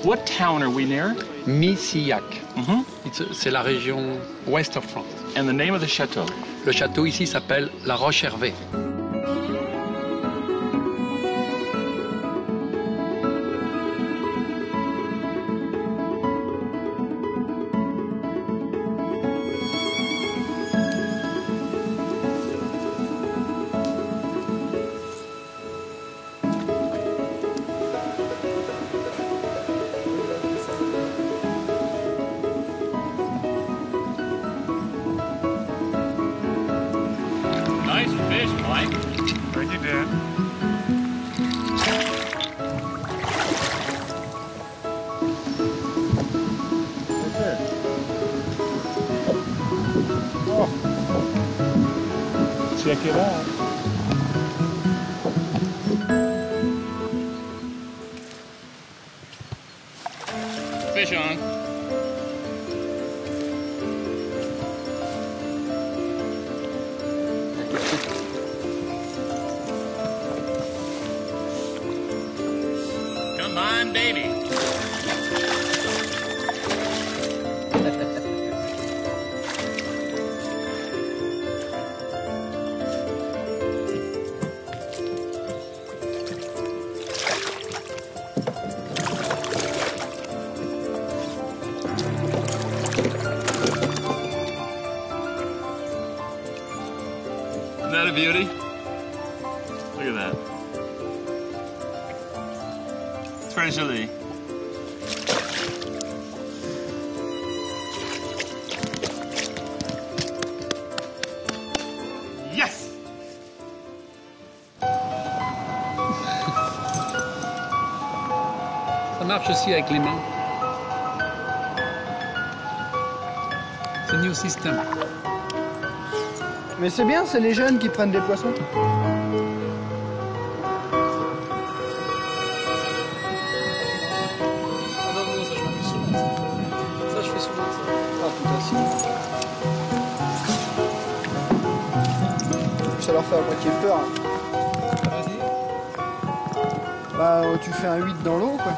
What town are we near? Kayak. C'est la région ouest of France. And the name of the chateau? Le château ici s'appelle La Roche-Hervé. Nice fish, Pike. Thank you, Dad. Oh. Check it out. Fish on. Come on, baby. Isn't that a beauty? Look at that. Très joli. Yes! Ça marche aussi avec les mains. C'est un new system. Mais c'est bien, c'est les jeunes qui prennent des poissons. Ah non, non, ça je fais souvent. Ça je fais souvent ça. Ah putain si. Ça leur fait à moitié peur. Bah tu fais un 8 dans l'eau quoi.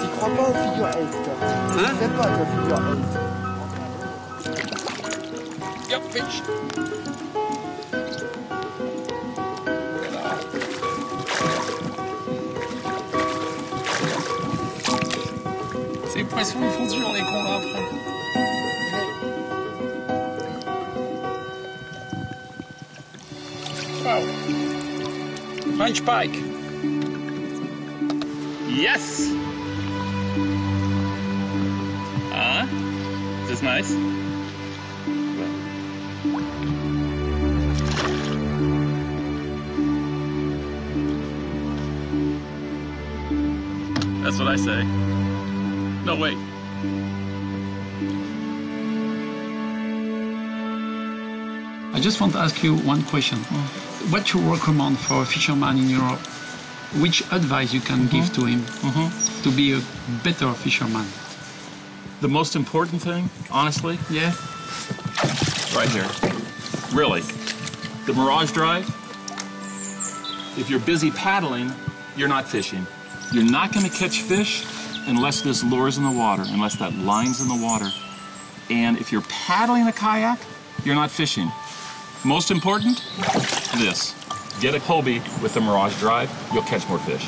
T'y crois pas au figure 8 toi. Tu fais pas toi figure 8. Yep, fish. Ces poissons ils font toujours des combats après. Wow. French pike. Yes! Is this nice? That's what I say. No, wait. I just want to ask you one question. What you recommend for a fisherman in Europe? Which advice you can give to him to be a better fisherman? The most important thing, honestly, Yeah? right here. Really. The Mirage Drive, if you're busy paddling, you're not fishing. You're not going to catch fish unless this lure's in the water, unless that line's in the water. And if you're paddling a kayak, you're not fishing. Most important, this. Get a Hobie with the Mirage Drive, you'll catch more fish.